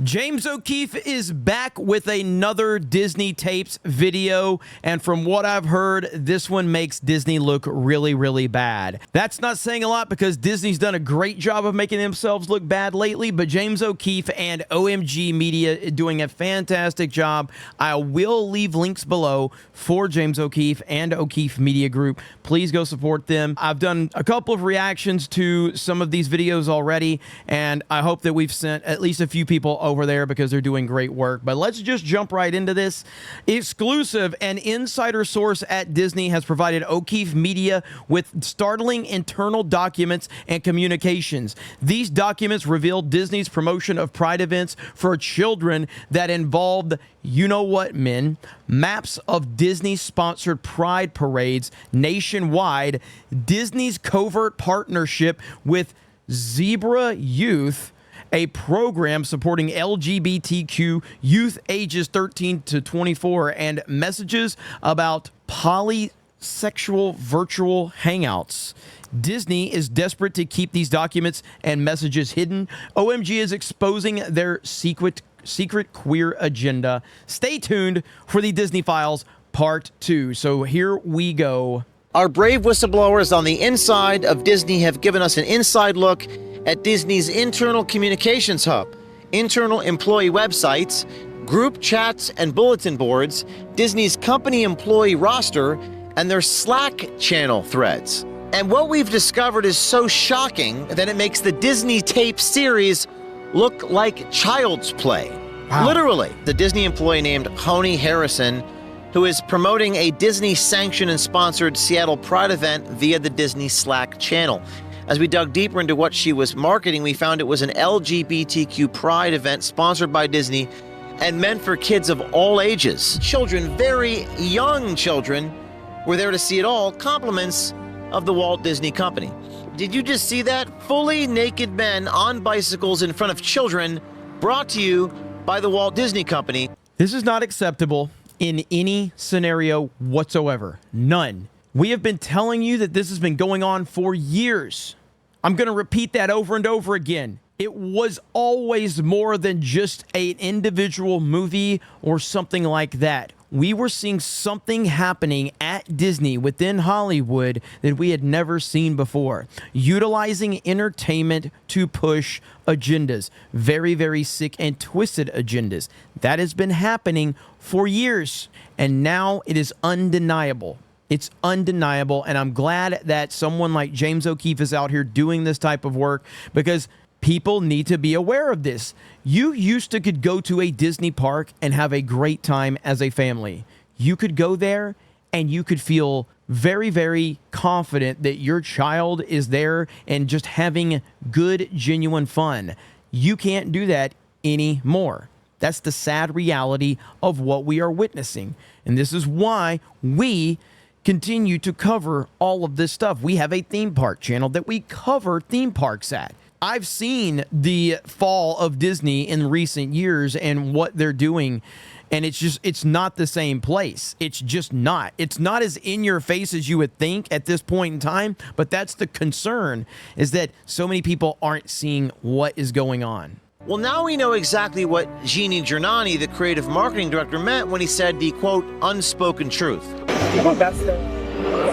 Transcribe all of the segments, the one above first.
James O'Keefe is back with another Disney tapes video, and from what I've heard, this one makes Disney look really, really bad. That's not saying a lot because Disney's done a great job of making themselves look bad lately, but James O'Keefe and OMG Media doing a fantastic job. I will leave links below for James O'Keefe and O'Keefe Media Group. Please go support them. I've done a couple of reactions to some of these videos already, and I hope that we've sent at least a few people over there because they're doing great work. But let's just jump right into this. Exclusive and insider source at Disney has provided O'Keefe Media with startling internal documents and communications. These documents reveal Disney's promotion of Pride events for children that involved, you know what, men, maps of Disney-sponsored Pride parades nationwide, Disney's covert partnership with Zebra Youth, a program supporting LGBTQ youth ages 13 to 24, and messages about polysexual virtual hangouts. Disney is desperate to keep these documents and messages hidden. OMG is exposing their secret queer agenda. Stay tuned for the Disney Files Part 2. So here we go. Our brave whistleblowers on the inside of Disney have given us an inside look at Disney's internal communications hub, internal employee websites, group chats and bulletin boards, Disney's company employee roster, and their Slack channel threads. And what we've discovered is so shocking that it makes the Disney tape series look like child's play. Wow. Literally. The Disney employee named Hony Harrison, who is promoting a Disney-sanctioned and sponsored Seattle Pride event via the Disney Slack channel. As we dug deeper into what she was marketing, we found it was an LGBTQ Pride event sponsored by Disney and meant for kids of all ages. Children, very young children, were there to see it all, compliments of the Walt Disney Company. Did you just see that? Fully naked men on bicycles in front of children, brought to you by the Walt Disney Company. This is not acceptable in any scenario whatsoever. None. We have been telling you that this has been going on for years. I'm going to repeat that over and over again. It was always more than just an individual movie or something like that. We were seeing something happening at Disney within Hollywood that we had never seen before, utilizing entertainment to push agendas, very, very sick and twisted agendas. That has been happening for years, and now it is undeniable. It's undeniable, and I'm glad that someone like James O'Keefe is out here doing this type of work because people need to be aware of this. You used to could go to a Disney park and have a great time as a family. You could go there and you could feel very, very confident that your child is there and just having good, genuine fun. You can't do that anymore. That's the sad reality of what we are witnessing. And this is why we continue to cover all of this stuff. We have a theme park channel that we cover theme parks at. I've seen the fall of Disney in recent years and what they're doing, and it's not the same place. It's just not. It's not as in your face as you would think at this point in time, but that's the concern, is that so many people aren't seeing what is going on. Well, now we know exactly what Jordano, the creative marketing director, meant when he said the, quote, unspoken truth. That's the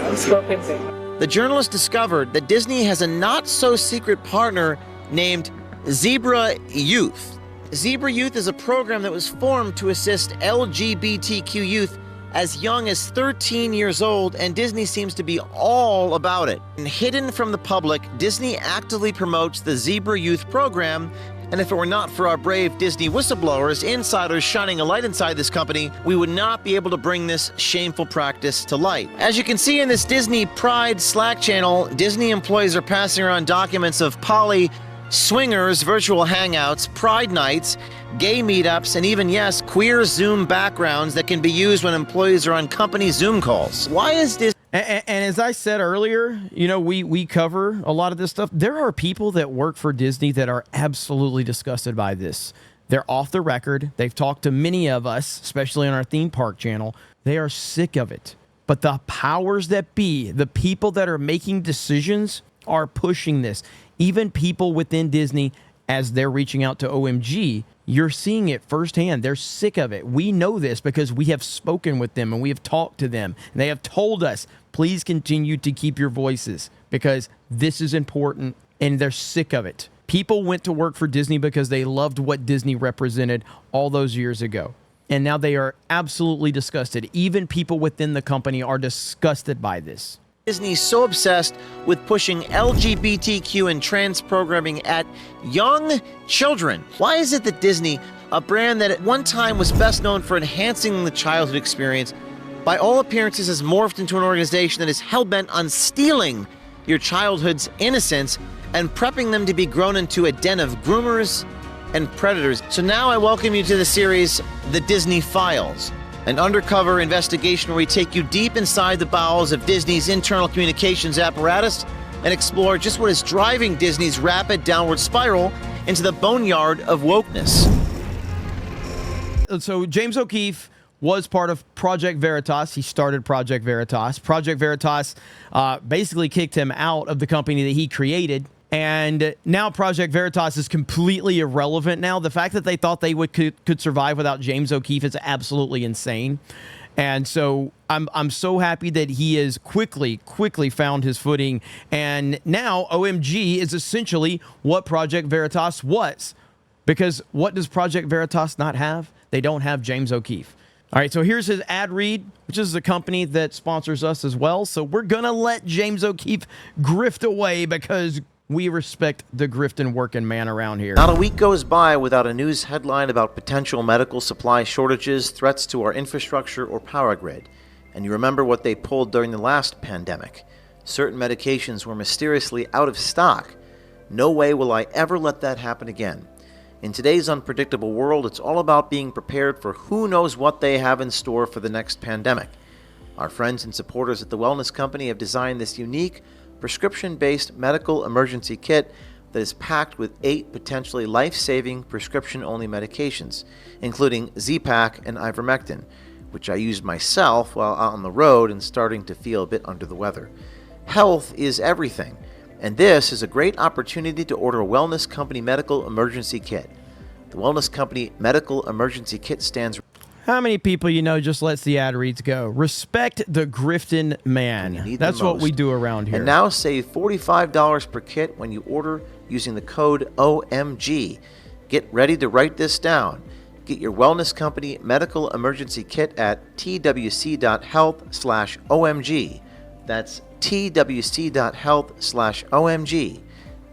unspoken thing. The journalist discovered that Disney has a not-so-secret partner named Zebra Youth. Zebra Youth is a program that was formed to assist LGBTQ youth as young as 13 years old, and Disney seems to be all about it. And hidden from the public, Disney actively promotes the Zebra Youth program, and if it were not for our brave Disney whistleblowers, insiders shining a light inside this company, we would not be able to bring this shameful practice to light. As you can see in this Disney Pride Slack channel, Disney employees are passing around documents of poly swingers, virtual hangouts, pride nights, gay meetups, and even, yes, queer Zoom backgrounds that can be used when employees are on company Zoom calls. Why is this? And as I said earlier, you know, we cover a lot of this stuff. There are people that work for Disney that are absolutely disgusted by this. They're off the record. They've talked to many of us, especially on our theme park channel. They are sick of it. But the powers that be, the people that are making decisions, are pushing this. Even people within Disney, as they're reaching out to OMG, You're seeing it firsthand. They're sick of it. We know this because we have spoken with them and we have talked to them. And they have told us, please continue to keep your voices because this is important, and they're sick of it. People went to work for Disney because they loved what Disney represented all those years ago. And now they are absolutely disgusted. Even people within the company are disgusted by this. Disney's so obsessed with pushing LGBTQ and trans programming at young children. Why is it that Disney, a brand that at one time was best known for enhancing the childhood experience, by all appearances has morphed into an organization that is hell-bent on stealing your childhood's innocence and prepping them to be grown into a den of groomers and predators? So now I welcome you to the series, The Disney Files, an undercover investigation where we take you deep inside the bowels of Disney's internal communications apparatus and explore just what is driving Disney's rapid downward spiral into the boneyard of wokeness. So James O'Keefe was part of Project Veritas. He started Project Veritas. Project Veritas basically kicked him out of the company that he created. And now Project Veritas is completely irrelevant now. The fact that they thought they could survive without James O'Keefe is absolutely insane. And so I'm so happy that he has quickly found his footing. And now OMG is essentially what Project Veritas was. Because what does Project Veritas not have? They don't have James O'Keefe. All right, so here's his ad read, which is a company that sponsors us as well. So we're going to let James O'Keefe grift away because we respect the grifting working man around here. Not a week goes by without a news headline about potential medical supply shortages, threats to our infrastructure or power grid. And you remember what they pulled during the last pandemic. Certain medications were mysteriously out of stock. No way will I ever let that happen again. In today's unpredictable world, it's all about being prepared for who knows what they have in store for the next pandemic. Our friends and supporters at the Wellness Company have designed this unique, prescription-based medical emergency kit that is packed with 8 potentially life-saving prescription-only medications, including Z-Pak and ivermectin, which I used myself while out on the road and starting to feel a bit under the weather. Health is everything, and this is a great opportunity to order a Wellness Company Medical Emergency Kit. The Wellness Company Medical Emergency Kit stands... How many people you know just lets the ad reads go? Respect the grifting man. That's what we do around here. And now save $45 per kit when you order using the code OMG. Get ready to write this down. Get your Wellness Company Medical Emergency Kit at twc.health/OMG. That's twc.health/OMG.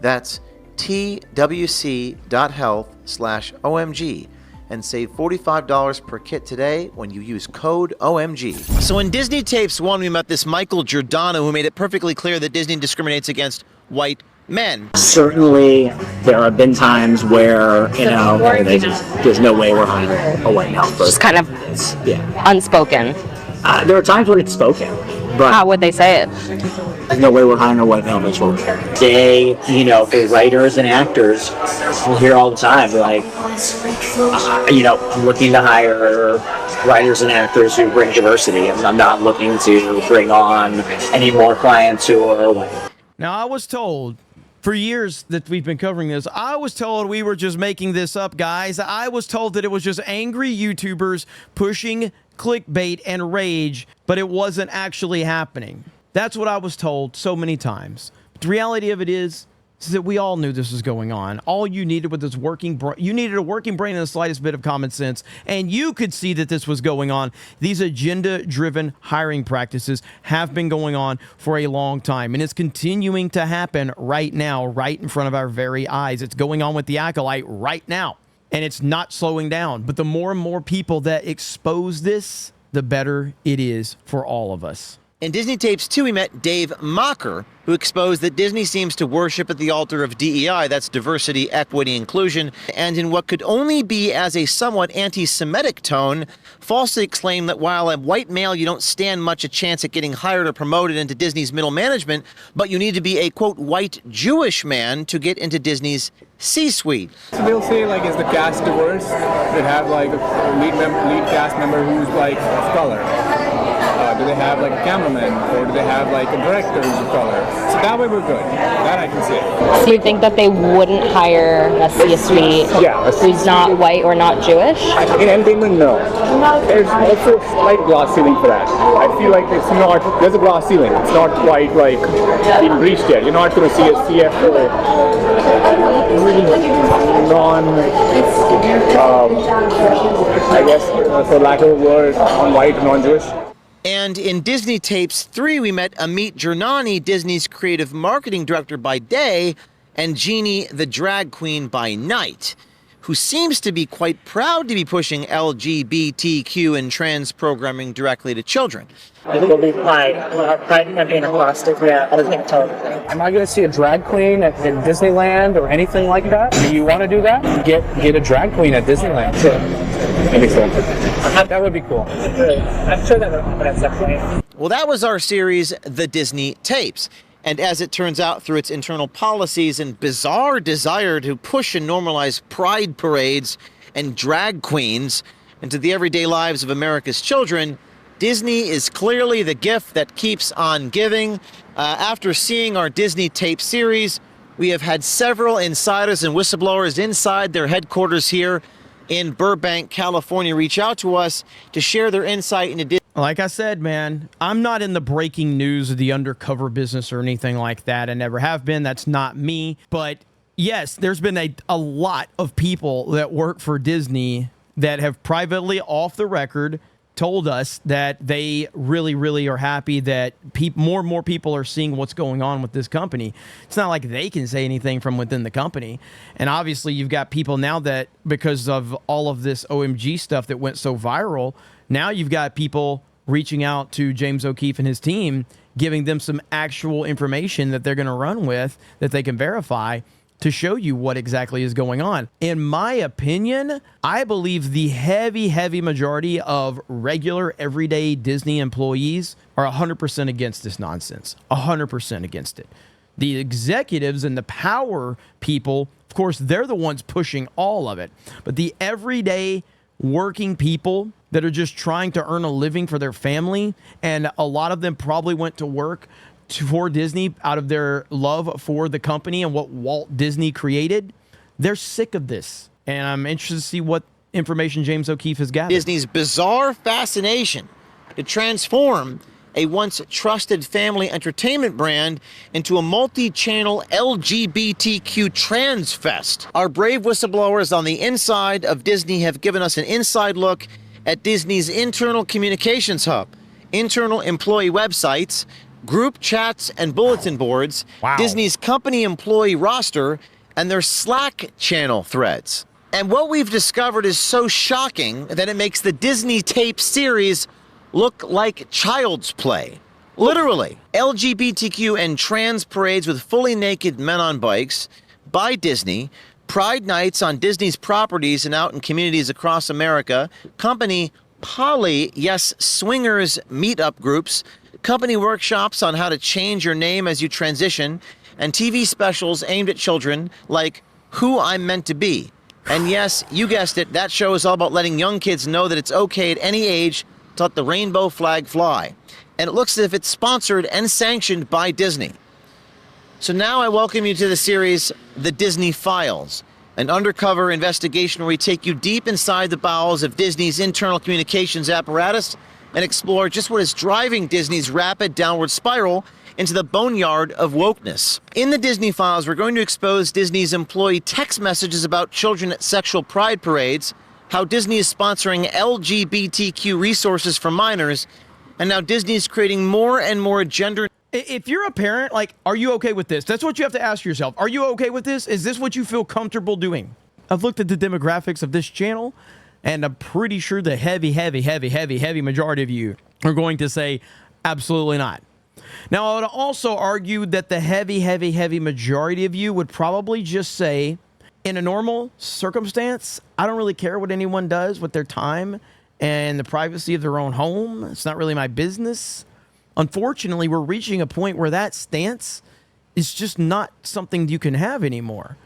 That's twc.health/OMG. And save $45 per kit today when you use code OMG. So in Disney Tapes 1, we met this Michael Jordano who made it perfectly clear that Disney discriminates against white men. Certainly, there have been times where, there's no way we're hiring a white health person. Just kind of unspoken. There are times when it's spoken, but how would they say it? There's no way we're hiring a white male person. They, the writers and actors will hear all the time, like, I'm looking to hire writers and actors who bring diversity, and I'm not looking to bring on any more clients who are white. Now, I was told for years that we've been covering this, I was told we were just making this up, guys. I was told that it was just angry YouTubers pushing clickbait and rage, but it wasn't actually happening. That's what I was told so many times. But the reality of it is that we all knew this was going on. All you needed was this you needed a working brain and the slightest bit of common sense, and you could see that this was going on. These agenda-driven hiring practices have been going on for a long time, and it's continuing to happen right now, right in front of our very eyes. It's going on with the Acolyte right now, and it's not slowing down. But the more and more people that expose this, the better it is for all of us. In Disney Tapes 2, we met Dave Mocker, who exposed that Disney seems to worship at the altar of DEI, that's diversity, equity, inclusion, and in what could only be as a somewhat anti-Semitic tone, falsely claimed that while a white male, you don't stand much a chance at getting hired or promoted into Disney's middle management, but you need to be a, quote, white Jewish man to get into Disney's C-suite. So they'll say, like, is the cast diverse? They have, like, a lead cast member who's, like, of color. Do they have like a cameraman, or do they have like a director who's a color? So that way we're good. That I can say. So you think that they wouldn't hire a C-suite who's not white or not Jewish? In entertainment, no. There's also a slight glass ceiling for that. I feel like it's not. There's a glass ceiling. It's not quite like been breached yet. You're not going to see a CFO really I guess, for lack of a word, non-white, non-Jewish. And in Disney Tapes 3, we met Amit Jani, Disney's creative marketing director by day, and Jeannie, the drag queen, by night, who seems to be quite proud to be pushing LGBTQ and trans programming directly to children. It will be Pride. We'll have Pride campaign across different television. Am I going to see a drag queen at Disneyland or anything like that? Do you want to do that? Get a drag queen at Disneyland too. Maybe so. That would be cool. I'm sure that would happen at some point. Well, that was our series, The Disney Tapes. And as it turns out, through its internal policies and bizarre desire to push and normalize pride parades and drag queens into the everyday lives of America's children, Disney is clearly the gift that keeps on giving. After seeing our Disney Tape series, we have had several insiders and whistleblowers inside their headquarters here in Burbank, California, reach out to us to share their insight into Disney. Like I said, man, I'm not in the breaking news of the undercover business or anything like that. I never have been. That's not me. But yes, there's been a lot of people that work for Disney that have privately, off the record, told us that they really, really are happy that more and more people are seeing what's going on with this company. It's not like they can say anything from within the company. And obviously, you've got people now that, because of all of this OMG stuff that went so viral, now you've got people reaching out to James O'Keefe and his team, giving them some actual information that they're going to run with, that they can verify, to show you what exactly is going on. In my opinion, I believe the heavy majority of regular, everyday Disney employees are 100% against this nonsense. 100% against it. The executives and the power people, of course, they're the ones pushing all of it. But the everyday working people that are just trying to earn a living for their family, and a lot of them probably went to work for Disney out of their love for the company and what Walt Disney created, they're sick of this. And I'm interested to see what information James O'Keefe has gathered. Disney's bizarre fascination to transform a once trusted family entertainment brand into a multi-channel LGBTQ trans fest. Our brave whistleblowers on the inside of Disney have given us an inside look at Disney's internal communications hub, internal employee websites, group chats and bulletin boards, Disney's company employee roster, and their Slack channel threads. And what we've discovered is so shocking that it makes the Disney Tape series look like child's play. Literally, LGBTQ and trans parades with fully naked men on bikes by Disney, Pride nights on Disney's properties and out in communities across America, company poly, yes, swingers meetup groups, company workshops on how to change your name as you transition, and TV specials aimed at children like Who I'm Meant to Be. And yes, you guessed it, that show is all about letting young kids know that it's okay at any age to let the rainbow flag fly. And it looks as if it's sponsored and sanctioned by Disney. So now I welcome you to the series, The Disney Files, an undercover investigation where we take you deep inside the bowels of Disney's internal communications apparatus and explore just what is driving Disney's rapid downward spiral into the boneyard of wokeness. In the Disney Files, we're going to expose Disney's employee text messages about children at sexual pride parades, how Disney is sponsoring LGBTQ resources for minors, and now Disney is creating more and more gender... If you're a parent, like, are you okay with this? That's what you have to ask yourself. Are you okay with this? Is this what you feel comfortable doing? I've looked at the demographics of this channel, and I'm pretty sure the heavy majority of you are going to say absolutely not. Now, I would also argue that the heavy majority of you would probably just say, in a normal circumstance, I don't really care what anyone does with their time and the privacy of their own home. It's not really my business. Unfortunately, we're reaching a point where that stance is just not something you can have anymore.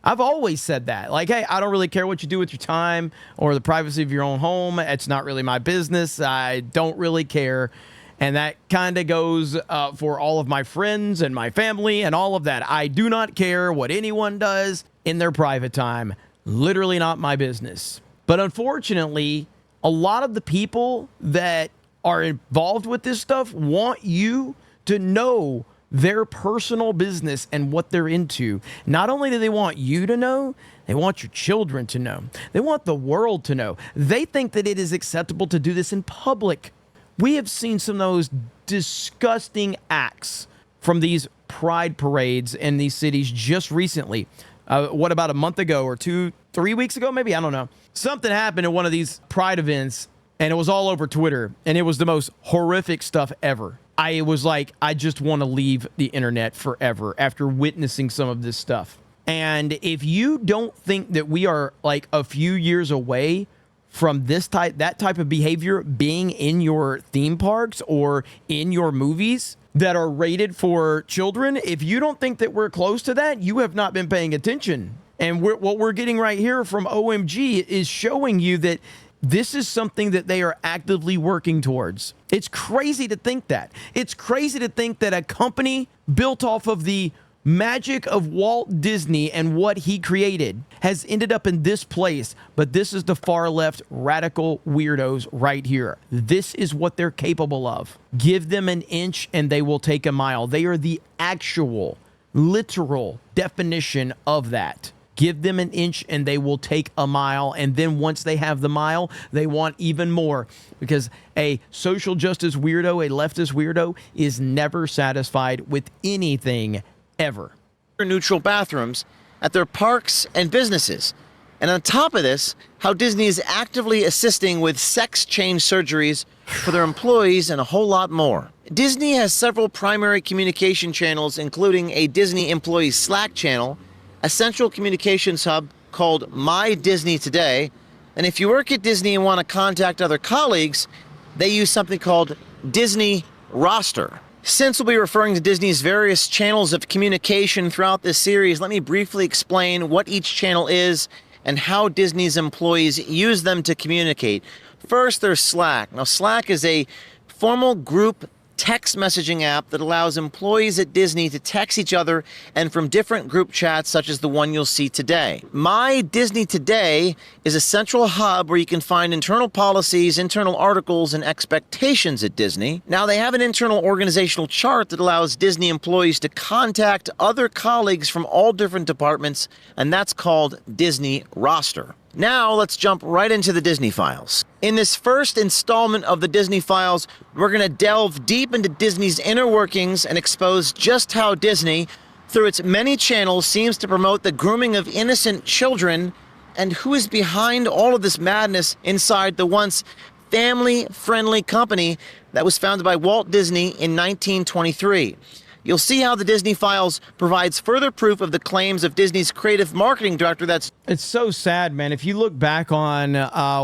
I've always said that. Like, hey, I don't really care what you do with your time or the privacy of your own home. It's not really my business. I don't really care. And that kind of goes for all of my friends and my family and all of that. I do not care what anyone does in their private time. Literally not my business. But unfortunately, a lot of the people that are involved with this stuff want you to know their personal business and what they're into. Not only do they want you to know, they want your children to know. They want the world to know. They think that it is acceptable to do this in public. We have seen some of those disgusting acts from these pride parades in these cities just recently. What, about a month ago or 3 weeks ago, maybe? I don't know. Something happened at one of these pride events, and it was all over Twitter, and it was the most horrific stuff ever. I was like, I just want to leave the internet forever after witnessing some of this stuff. And if you don't think that we are like a few years away from that type of behavior being in your theme parks or in your movies that are rated for children, if you don't think that we're close to that, you have not been paying attention. And what we're getting right here from OMG is showing you that this is something that they are actively working towards. It's crazy to think that. It's crazy to think that a company built off of the magic of Walt Disney and what he created has ended up in this place. But this is the far left radical weirdos right here. This is what they're capable of. Give them an inch and they will take a mile. They are the actual, literal definition of that. Give them an inch and they will take a mile. And then once they have the mile, they want even more. Because a social justice weirdo, a leftist weirdo, is never satisfied with anything ever. Neutral bathrooms at their parks and businesses. And on top of this, how Disney is actively assisting with sex change surgeries for their employees and a whole lot more. Disney has several primary communication channels, including a Disney employee Slack channel, a central communications hub called My Disney Today, and if you work at Disney and want to contact other colleagues, they use something called Disney Roster. Since we'll be referring to Disney's various channels of communication throughout this series, let me briefly explain what each channel is and how Disney's employees use them to communicate. First, there's Slack. Now, Slack is a formal group text messaging app that allows employees at Disney to text each other and from different group chats such as the one you'll see today. My Disney Today is a central hub where you can find internal policies, internal articles, and expectations at Disney. Now, they have an internal organizational chart that allows Disney employees to contact other colleagues from all different departments, and that's called Disney Roster. Now, let's jump right into the Disney Files. In this first installment of the Disney Files, we're going to delve deep into Disney's inner workings and expose just how Disney, through its many channels, seems to promote the grooming of innocent children and who is behind all of this madness inside the once family-friendly company that was founded by Walt Disney in 1923. You'll see how the Disney Files provides further proof of the claims of Disney's creative marketing director. It's so sad, man. If you look back on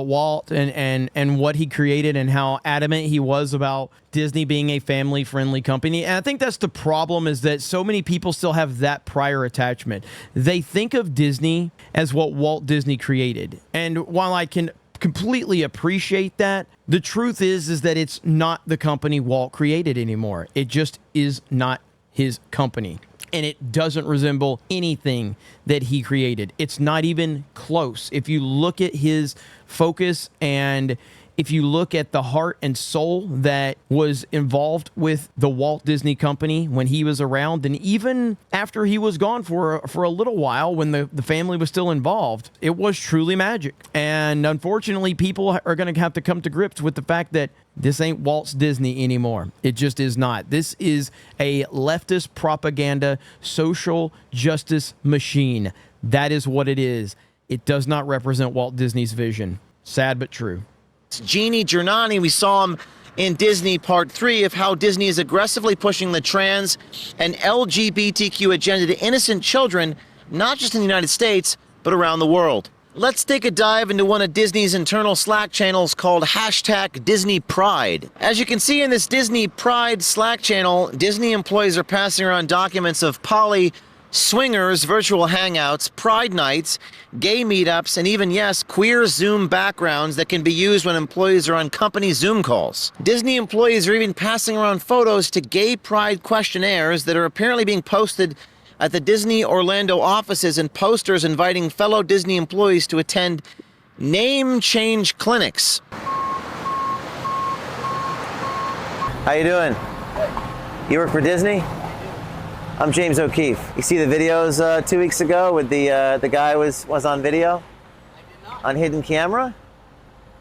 Walt and what he created and how adamant he was about Disney being a family-friendly company, and I think that's the problem, is that so many people still have that prior attachment. They think of Disney as what Walt Disney created. And while I can completely appreciate that, the truth is that it's not the company Walt created anymore. It just is not his company, and it doesn't resemble anything that he created. It's not even close. If you look at his focus and if you look at the heart and soul that was involved with the Walt Disney Company when he was around, and even after he was gone for a little while when the family was still involved, it was truly magic. And unfortunately, people are going to have to come to grips with the fact that this ain't Walt's Disney anymore. It just is not. This is a leftist propaganda, social justice machine. That is what it is. It does not represent Walt Disney's vision. Sad but true. Jordano, we saw him in Disney Part 3 of how Disney is aggressively pushing the trans and LGBTQ agenda to innocent children, not just in the United States, but around the world. Let's take a dive into one of Disney's internal Slack channels called #DisneyPride. As you can see in this Disney Pride Slack channel, Disney employees are passing around documents of poly, swingers, virtual hangouts, pride nights, gay meetups, and even, yes, queer Zoom backgrounds that can be used when employees are on company Zoom calls. Disney employees are even passing around photos to gay pride questionnaires that are apparently being posted at the Disney Orlando offices, and posters inviting fellow Disney employees to attend name change clinics. How you doing? You work for Disney? I'm James O'Keefe. You see the videos 2 weeks ago with the guy was on video? On hidden camera?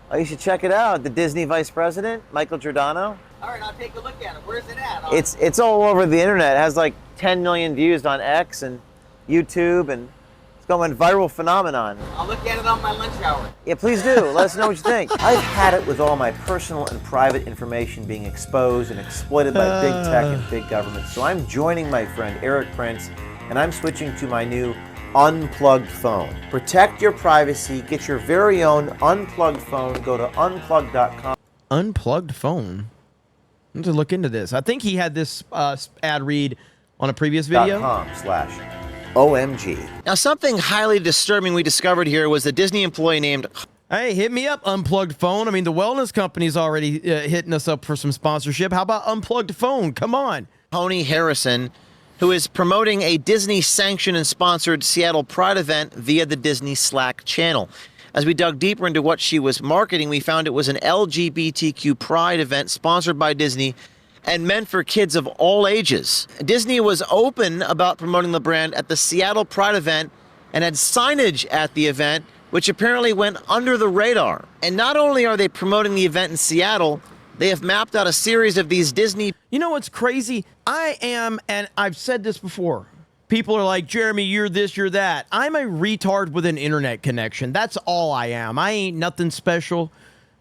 Oh, you should check it out. The Disney Vice President, Michael Jordano. All right, I'll take a look at it. Where's it at? It's all over the internet. It has like 10 million views on X and YouTube, and it's going viral phenomenon. I'll look at it on my lunch hour. Yeah, please do. Let us know what you think. I've had it with all my personal and private information being exposed and exploited by big tech and big government. So I'm joining my friend Eric Prince, and I'm switching to my new unplugged phone. Protect your privacy. Get your very own unplugged phone. Go to unplugged.com. Unplugged phone? I need to look into this. I think he had this ad read on a previous video. .com/OMG. Now, something highly disturbing we discovered here was the Disney employee named... Hey, hit me up, Unplugged Phone. I mean, the wellness company's already hitting us up for some sponsorship. How about Unplugged Phone? Come on. Hony Harrison, who is promoting a Disney-sanctioned and sponsored Seattle Pride event via the Disney Slack channel. As we dug deeper into what she was marketing, we found it was an LGBTQ Pride event sponsored by Disney and meant for kids of all ages. Disney was open about promoting the brand at the Seattle Pride event and had signage at the event, which apparently went under the radar. And not only are they promoting the event in Seattle, they have mapped out a series of these Disney... You know what's crazy? I am, and I've said this before, people are like, Jeremy, you're this, you're that. I'm a retard with an internet connection. That's all I am. I ain't nothing special,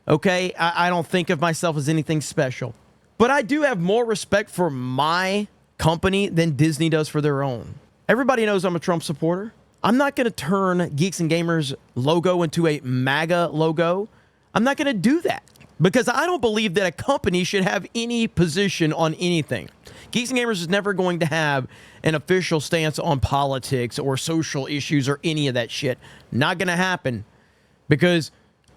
okay? I don't think of myself as anything special. But I do have more respect for my company than Disney does for their own. Everybody knows I'm a Trump supporter. I'm not going to turn Geeks and Gamers logo into a MAGA logo. I'm not going to do that because I don't believe that a company should have any position on anything. Geeks and Gamers is never going to have an official stance on politics or social issues or any of that shit. Not going to happen because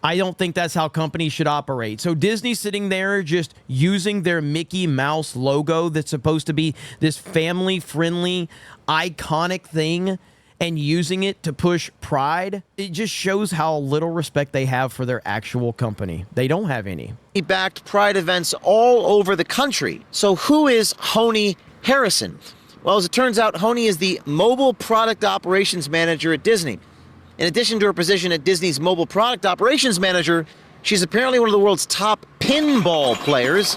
I don't think that's how companies should operate. So Disney sitting there just using their Mickey Mouse logo that's supposed to be this family-friendly, iconic thing and using it to push pride, it just shows how little respect they have for their actual company. They don't have any. He backed Pride events all over the country. So who is Hony Harrison? Well, as it turns out, Hony is the Mobile Product Operations Manager at Disney. In addition to her position at Disney's Mobile Product Operations Manager, she's apparently one of the world's top pinball players.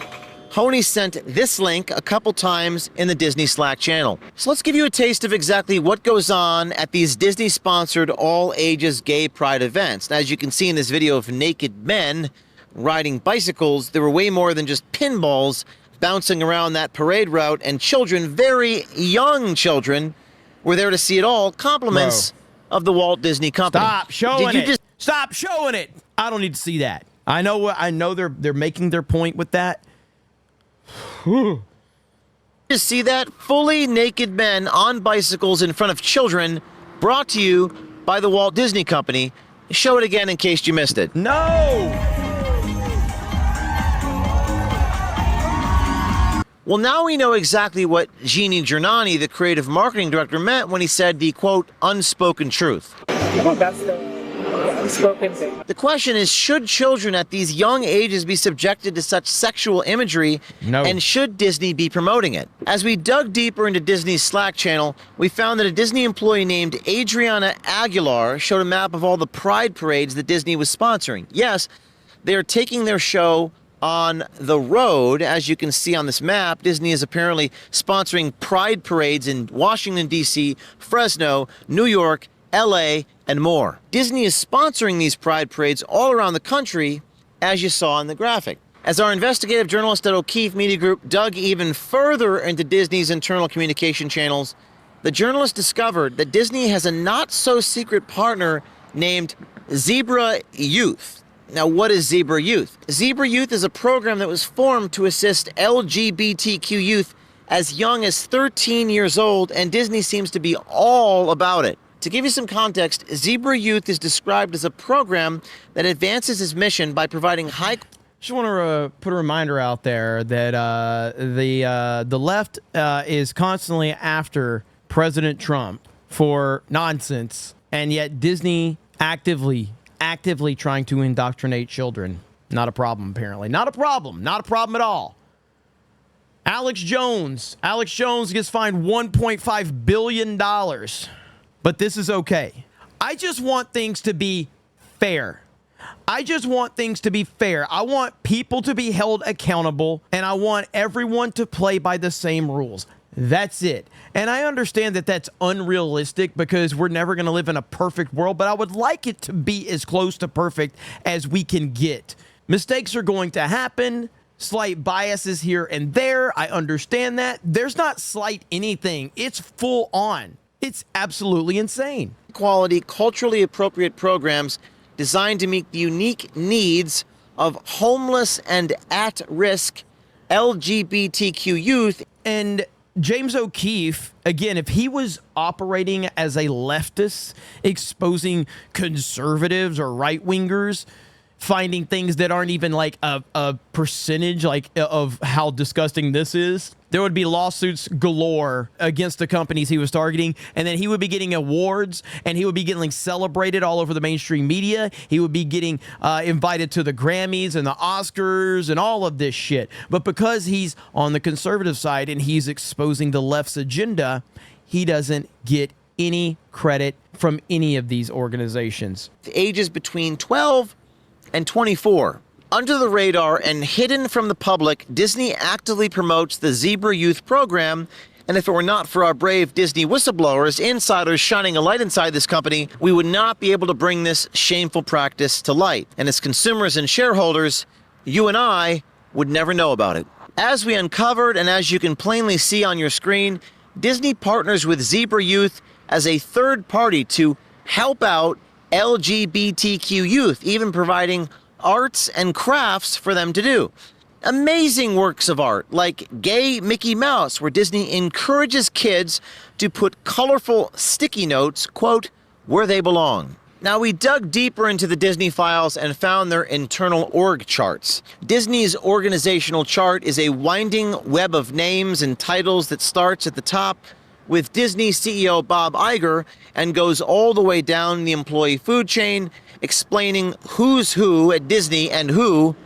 Hony sent this link a couple times in the Disney Slack channel. So let's give you a taste of exactly what goes on at these Disney-sponsored all-ages gay pride events. Now, as you can see in this video of naked men riding bicycles, there were way more than just pinballs bouncing around that parade route, and children, very young children, were there to see it all. Compliments of the Walt Disney Company. Stop showing it. Stop showing it. I don't need to see that. I know they're making their point with that. To see that fully naked men on bicycles in front of children, brought to you by the Walt Disney Company. Show it again in case you missed it. No. Well, now we know exactly what Jeannie Jordano, the creative marketing director, meant when he said the, quote, unspoken truth. That's the unspoken thing. The question is, should children at these young ages be subjected to such sexual imagery? No. And should Disney be promoting it? As we dug deeper into Disney's Slack channel, we found that a Disney employee named Adriana Aguilar showed a map of all the pride parades that Disney was sponsoring. Yes, they are taking their show on the road. As you can see on this map, Disney is apparently sponsoring pride parades in Washington, D.C., Fresno, New York, LA, and more. Disney is sponsoring these pride parades all around the country, as you saw in the graphic. As our investigative journalist at O'Keefe Media Group dug even further into Disney's internal communication channels, the journalist discovered that Disney has a not-so-secret partner named Zebra Youth. Now, what is Zebra Youth? Zebra Youth is a program that was formed to assist LGBTQ youth as young as 13 years old, and Disney seems to be all about it. To give you some context, Zebra Youth is described as a program that advances its mission by providing high... Just want to put a reminder out there that the left is constantly after President Trump for nonsense, and yet Disney actively trying to indoctrinate children. Not a problem, apparently. Not a problem at all. Alex Jones gets fined $1.5 billion, but this is okay. I just want things to be fair. I want people to be held accountable, and I want everyone to play by the same rules. That's it. And I understand that that's unrealistic because we're never going to live in a perfect world, but I would like it to be as close to perfect as we can get. Mistakes are going to happen. Slight biases here and there. I understand that. There's not slight anything. It's full on. It's absolutely insane. Quality, culturally appropriate programs designed to meet the unique needs of homeless and at-risk LGBTQ youth. And James O'Keefe, again, if he was operating as a leftist, exposing conservatives or right-wingers, finding things that aren't even like a percentage like of how disgusting this is, there would be lawsuits galore against the companies he was targeting, and then he would be getting awards, and he would be getting celebrated all over the mainstream media. He would be getting invited to the Grammys and the Oscars and all of this shit. But because he's on the conservative side and he's exposing the left's agenda, he doesn't get any credit from any of these organizations. The ages between 12 and 24. Under the radar and hidden from the public, Disney actively promotes the Zebra Youth program, and if it were not for our brave Disney whistleblowers, insiders shining a light inside this company, we would not be able to bring this shameful practice to light. And as consumers and shareholders, you and I would never know about it. As we uncovered, and as you can plainly see on your screen, Disney partners with Zebra Youth as a third party to help out LGBTQ youth, even providing arts and crafts for them to do. Amazing works of art, like Gay Mickey Mouse, where Disney encourages kids to put colorful sticky notes, quote, where they belong. Now, we dug deeper into the Disney files and found their internal org charts. Disney's organizational chart is a winding web of names and titles that starts at the top with Disney CEO Bob Iger and goes all the way down the employee food chain, explaining who's who at Disney and who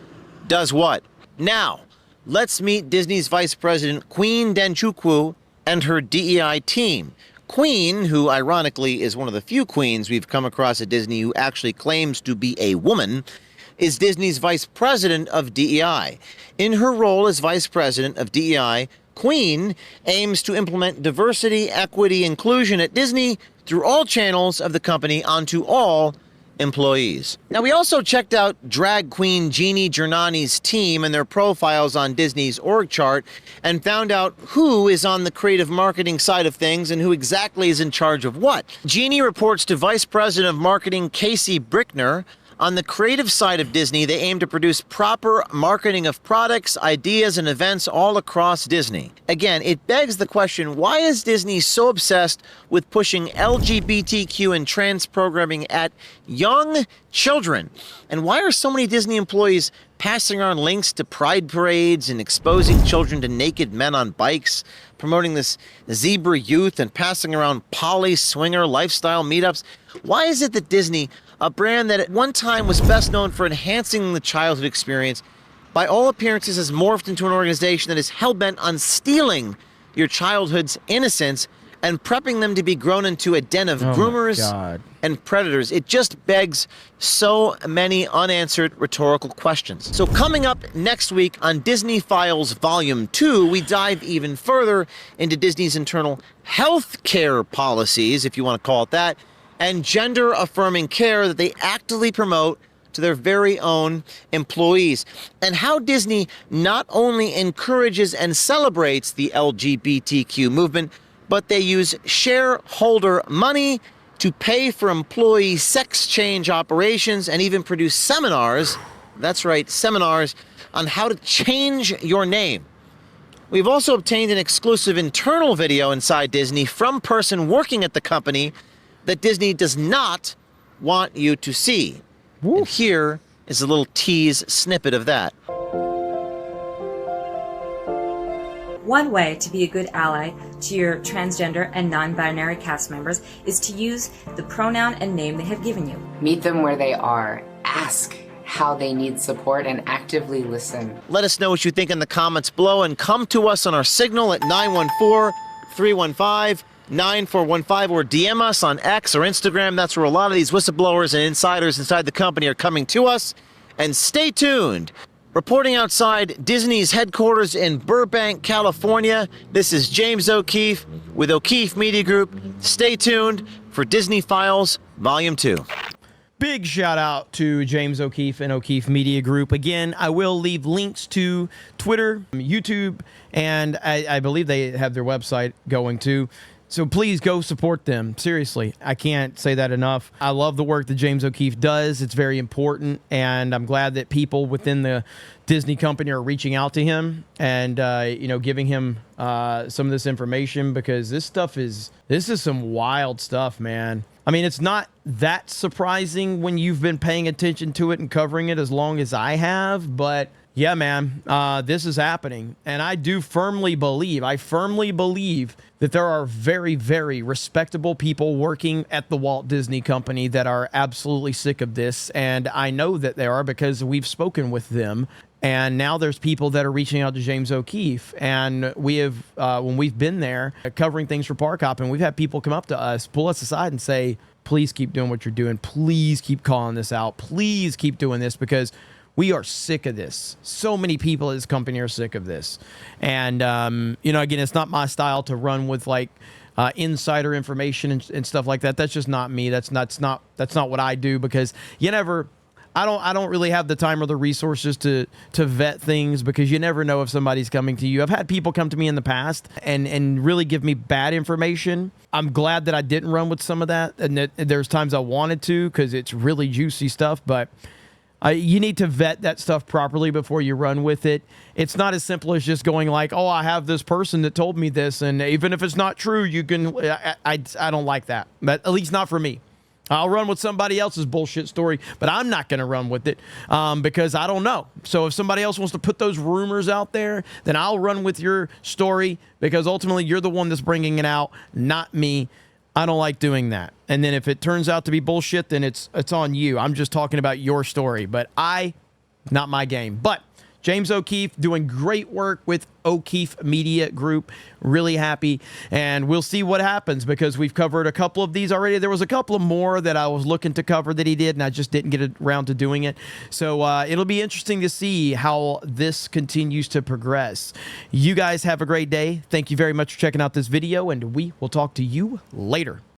does what. Now, let's meet Disney's Vice President Queen Denchukwu and her DEI team. Queen, who ironically is one of the few queens we've come across at Disney who actually claims to be a woman, is Disney's Vice President of DEI. In her role as Vice President of DEI, Queen aims to implement diversity, equity, inclusion at Disney through all channels of the company onto all employees. Now, we also checked out drag queen Jeannie Jordano's team and their profiles on Disney's org chart and found out who is on the creative marketing side of things and who exactly is in charge of what. Jeannie reports to Vice President of Marketing Casey Brickner. On the creative side of Disney, they aim to produce proper marketing of products, ideas, and events all across Disney. Again, it begs the question, why is Disney so obsessed with pushing LGBTQ and trans programming at young children? And why are so many Disney employees passing around links to pride parades and exposing children to naked men on bikes, promoting this Zebra Youth and passing around poly swinger lifestyle meetups? Why is it that Disney, a brand that at one time was best known for enhancing the childhood experience, by all appearances has morphed into an organization that is hell-bent on stealing your childhood's innocence and prepping them to be grown into a den of groomers and predators? It just begs so many unanswered rhetorical questions. So coming up next week on Disney Files Volume 2, we dive even further into Disney's internal health care policies, if you want to call it that, and gender-affirming care that they actively promote to their very own employees, and how Disney not only encourages and celebrates the LGBTQ movement, but they use shareholder money to pay for employee sex change operations and even produce seminars, that's right, seminars, on how to change your name. We've also obtained an exclusive internal video inside Disney from person working at the company that Disney does not want you to see. And here is a little tease snippet of that. One way to be a good ally to your transgender and non-binary cast members is to use the pronoun and name they have given you. Meet them where they are. Ask how they need support and actively listen. Let us know what you think in the comments below and come to us on our signal at 914-315-9415 or DM us on X or Instagram. That's where a lot of these whistleblowers and insiders inside the company are coming to us. And stay tuned. Reporting outside Disney's headquarters in Burbank, California, this is James O'Keefe with O'Keefe Media Group. Stay tuned for Disney Files Volume 2. Big shout out to James O'Keefe and O'Keefe Media Group. Again, I will leave links to Twitter, YouTube, and I believe they have their website going too. So please go support them. Seriously, I can't say that enough. I love the work that James O'Keefe does. It's very important, and I'm glad that people within the Disney company are reaching out to him and giving him some of this information, because this is some wild stuff, man. I mean, it's not that surprising when you've been paying attention to it and covering it as long as I have, but yeah, man, this is happening. And I firmly believe that there are very, very respectable people working at the Walt Disney Company that are absolutely sick of this. And I know that they are because we've spoken with them. And now there's people that are reaching out to James O'Keefe. And we have, when we've been there covering things for Park Hopping, we've had people come up to us, pull us aside and say, please keep doing what you're doing. Please keep calling this out. Please keep doing this, because we are sick of this. So many people at this company are sick of this. And, again, it's not my style to run with insider information and stuff like that. That's just not me. That's not what I do, because I don't really have the time or the resources to vet things, because you never know if somebody's coming to you. I've had people come to me in the past and really give me bad information. I'm glad that I didn't run with some of that. And that there's times I wanted to, because it's really juicy stuff, but you need to vet that stuff properly before you run with it. It's not as simple as just going like, oh, I have this person that told me this, and even if it's not true, you can. I don't like that, but at least not for me. I'll run with somebody else's bullshit story, but I'm not going to run with it because I don't know. So if somebody else wants to put those rumors out there, then I'll run with your story, because ultimately you're the one that's bringing it out, not me. I don't like doing that. And then if it turns out to be bullshit, then it's on you. I'm just talking about your story, but not my game. But James O'Keefe doing great work with O'Keefe Media Group. Really happy. And we'll see what happens, because we've covered a couple of these already. There was a couple of more that I was looking to cover that he did, and I just didn't get around to doing it. So it'll be interesting to see how this continues to progress. You guys have a great day. Thank you very much for checking out this video, and we will talk to you later.